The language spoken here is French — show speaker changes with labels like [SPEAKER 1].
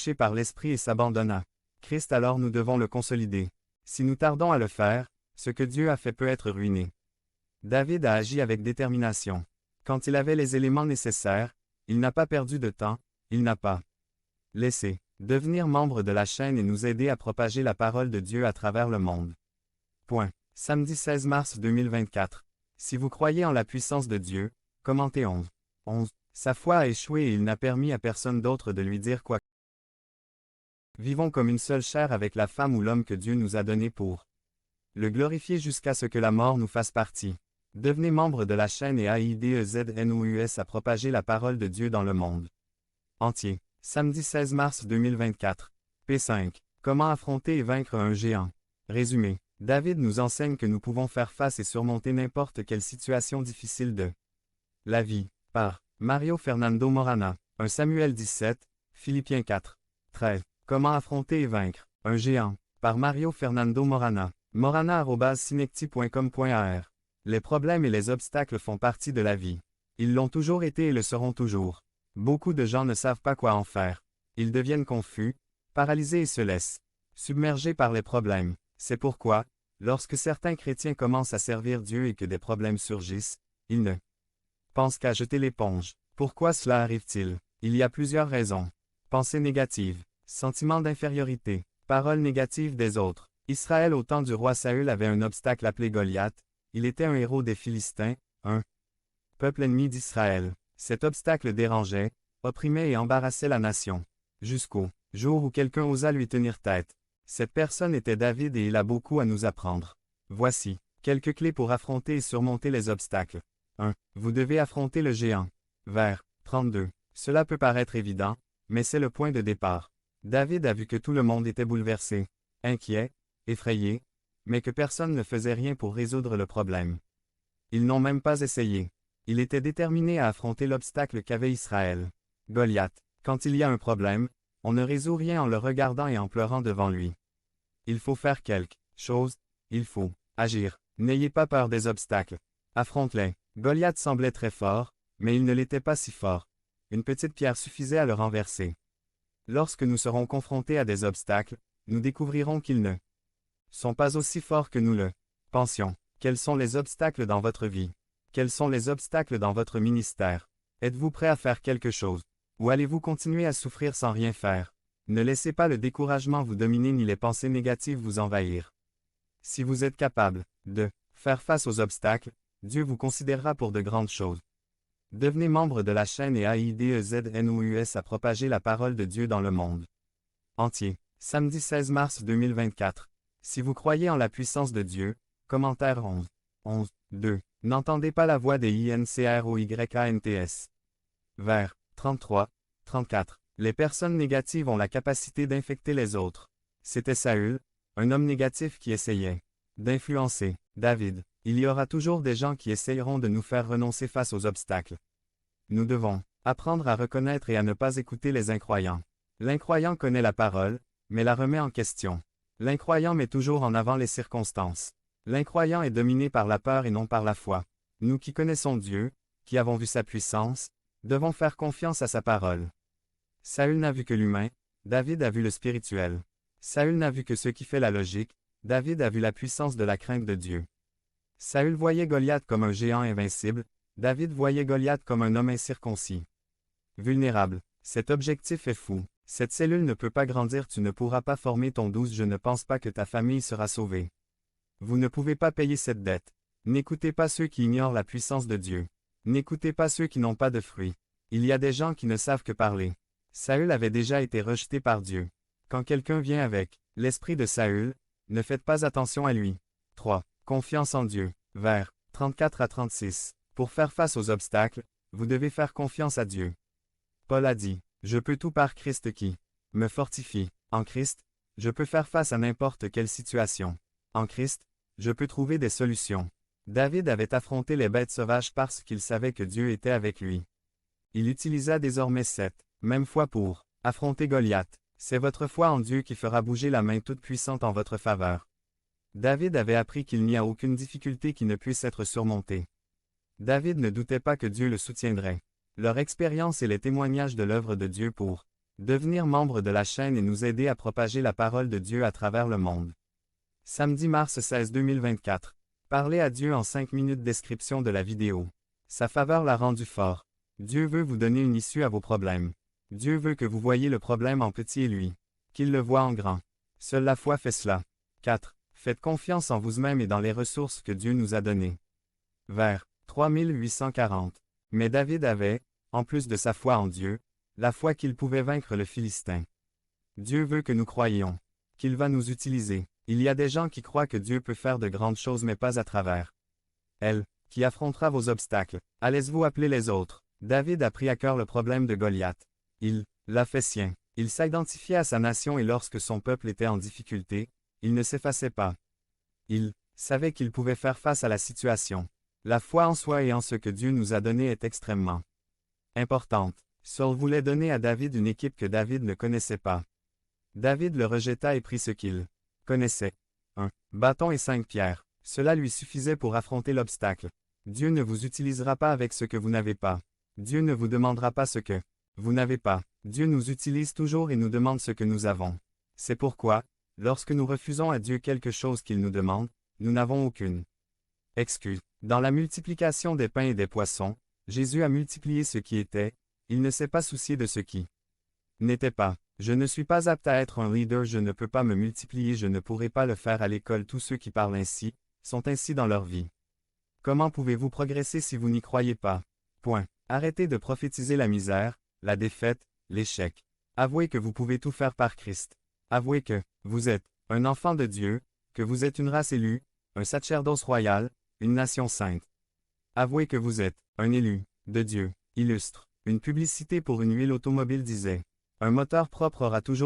[SPEAKER 1] touché par l'Esprit et s'abandonne à Christ, alors nous devons le consolider. Si nous tardons à le faire, ce que Dieu a fait peut être ruiné. David a agi avec détermination. Quand il avait les éléments nécessaires, il n'a pas perdu de temps, il n'a pas laissé devenir membre de la chaîne et nous aider à propager la parole de Dieu à travers le monde. Point. Samedi 16 mars 2024. Si vous croyez en la puissance de Dieu, commentez 11. 11. Sa foi a échoué et il n'a permis à personne d'autre de lui dire quoi. Vivons comme une seule chair avec la femme ou l'homme que Dieu nous a donné pour le glorifier jusqu'à ce que la mort nous fasse partie. Devenez membre de la chaîne et aidez-nous à propager la parole de Dieu dans le monde entier. Samedi 16 mars 2024. P5. Comment affronter et vaincre un géant. Résumé. David nous enseigne que nous pouvons faire face et surmonter n'importe quelle situation difficile de la vie. Par Mario Fernando Morana. 1 Samuel 17, Philippiens 4. 13. Comment affronter et vaincre un géant. Par Mario Fernando Morana. morana@synecti.com.ar. Les problèmes et les obstacles font partie de la vie. Ils l'ont toujours été et le seront toujours. Beaucoup de gens ne savent pas quoi en faire. Ils deviennent confus, paralysés et se laissent submerger par les problèmes. C'est pourquoi, lorsque certains chrétiens commencent à servir Dieu et que des problèmes surgissent, ils ne pensent qu'à jeter l'éponge. Pourquoi cela arrive-t-il? Il y a plusieurs raisons. Pensée négative, sentiment d'infériorité, paroles négatives des autres. Israël au temps du roi Saül avait un obstacle appelé Goliath. Il était un héros des Philistins, un peuple ennemi d'Israël. Cet obstacle dérangeait, opprimait et embarrassait la nation. Jusqu'au jour où quelqu'un osa lui tenir tête. Cette personne était David et il a beaucoup à nous apprendre. Voici quelques clés pour affronter et surmonter les obstacles. 1. Vous devez affronter le géant. Vers 32. Cela peut paraître évident, mais c'est le point de départ. David a vu que tout le monde était bouleversé, inquiet, effrayé, mais que personne ne faisait rien pour résoudre le problème. Ils n'ont même pas essayé. Il était déterminé à affronter l'obstacle qu'avait Israël. Goliath. Quand il y a un problème, on ne résout rien en le regardant et en pleurant devant lui. Il faut faire quelque chose, il faut agir. N'ayez pas peur des obstacles. Affronte-les. Goliath semblait très fort, mais il ne l'était pas si fort. Une petite pierre suffisait à le renverser. Lorsque nous serons confrontés à des obstacles, nous découvrirons qu'ils ne sont pas aussi forts que nous le pensions. Quels sont les obstacles dans votre vie? Quels sont les obstacles dans votre ministère? Êtes-vous prêt à faire quelque chose? Ou allez-vous continuer à souffrir sans rien faire? Ne laissez pas le découragement vous dominer ni les pensées négatives vous envahir. Si vous êtes capable de faire face aux obstacles, Dieu vous considérera pour de grandes choses. Devenez membre de la chaîne et aidez-nous à propager la parole de Dieu dans le monde entier. Samedi 16 mars 2024. Si vous croyez en la puissance de Dieu, commentaire 11. 11. 2. N'entendez pas la voix des INCROYANTS. Vers 33, 34. Les personnes négatives ont la capacité d'infecter les autres. C'était Saül, un homme négatif qui essayait d'influencer David. Il y aura toujours des gens qui essayeront de nous faire renoncer face aux obstacles. Nous devons apprendre à reconnaître et à ne pas écouter les incroyants. L'incroyant connaît la parole, mais la remet en question. L'incroyant met toujours en avant les circonstances. L'incroyant est dominé par la peur et non par la foi. Nous qui connaissons Dieu, qui avons vu sa puissance, devons faire confiance à sa parole. Saül n'a vu que l'humain, David a vu le spirituel. Saül n'a vu que ce qui fait la logique, David a vu la puissance de la crainte de Dieu. Saül voyait Goliath comme un géant invincible, David voyait Goliath comme un homme incirconcis. Vulnérable. Cet objectif est fou. Cette cellule ne peut pas grandir, tu ne pourras pas former ton 12, je ne pense pas que ta famille sera sauvée. Vous ne pouvez pas payer cette dette. N'écoutez pas ceux qui ignorent la puissance de Dieu. N'écoutez pas ceux qui n'ont pas de fruits. Il y a des gens qui ne savent que parler. Saül avait déjà été rejeté par Dieu. Quand quelqu'un vient avec l'esprit de Saül, ne faites pas attention à lui. 3. Confiance en Dieu. Vers 34 à 36. Pour faire face aux obstacles, vous devez faire confiance à Dieu. Paul a dit, « Je peux tout par Christ qui me fortifie. En Christ, je peux faire face à n'importe quelle situation. En Christ, je peux trouver des solutions. » David avait affronté les bêtes sauvages parce qu'il savait que Dieu était avec lui. Il utilisa désormais cette même foi pour affronter Goliath. C'est votre foi en Dieu qui fera bouger la main toute puissante en votre faveur. David avait appris qu'il n'y a aucune difficulté qui ne puisse être surmontée. David ne doutait pas que Dieu le soutiendrait. Leur expérience et les témoignages de l'œuvre de Dieu pour Devenir membre de la chaîne et nous aider à propager la parole de Dieu à travers le monde. Samedi mars 16 2024. Parlez à Dieu en 5 minutes. Description de la vidéo. Sa faveur l'a rendu fort. Dieu veut vous donner une issue à vos problèmes. Dieu veut que vous voyiez le problème en petit et lui, qu'il le voie en grand. Seule la foi fait cela. 4. Faites confiance en vous-même et dans les ressources que Dieu nous a données. Vers 3840. Mais David avait, en plus de sa foi en Dieu, la foi qu'il pouvait vaincre le Philistin. Dieu veut que nous croyions, qu'il va nous utiliser. Il y a des gens qui croient que Dieu peut faire de grandes choses mais pas à travers elle, qui affrontera vos obstacles. Allez-vous appeler les autres? David a pris à cœur le problème de Goliath. Il l'a fait sien. Il s'identifiait à sa nation et lorsque son peuple était en difficulté, il ne s'effaçait pas. Il savait qu'il pouvait faire face à la situation. La foi en soi et en ce que Dieu nous a donné est extrêmement importante. Saul voulait donner à David une équipe que David ne connaissait pas. David le rejeta et prit ce qu'il connaissait. Un bâton et 5 pierres. Cela lui suffisait pour affronter l'obstacle. Dieu ne vous utilisera pas avec ce que vous n'avez pas. Dieu ne vous demandera pas ce que vous n'avez pas. Dieu nous utilise toujours et nous demande ce que nous avons. C'est pourquoi, lorsque nous refusons à Dieu quelque chose qu'il nous demande, nous n'avons aucune excuse. Dans la multiplication des pains et des poissons, Jésus a multiplié ce qui était, il ne s'est pas soucié de ce qui n'était pas. Je ne suis pas apte à être un leader, je ne peux pas me multiplier, je ne pourrai pas le faire à l'école. Tous ceux qui parlent ainsi, sont ainsi dans leur vie. Comment pouvez-vous progresser si vous n'y croyez pas? Point. Arrêtez de prophétiser la misère, la défaite, l'échec. Avouez que vous pouvez tout faire par Christ. Avouez que vous êtes un enfant de Dieu, que vous êtes une race élue, un sacerdoce royal, une nation sainte. Avouez que vous êtes un élu de Dieu. Illustre. Une publicité pour une huile automobile disait: un moteur propre aura toujours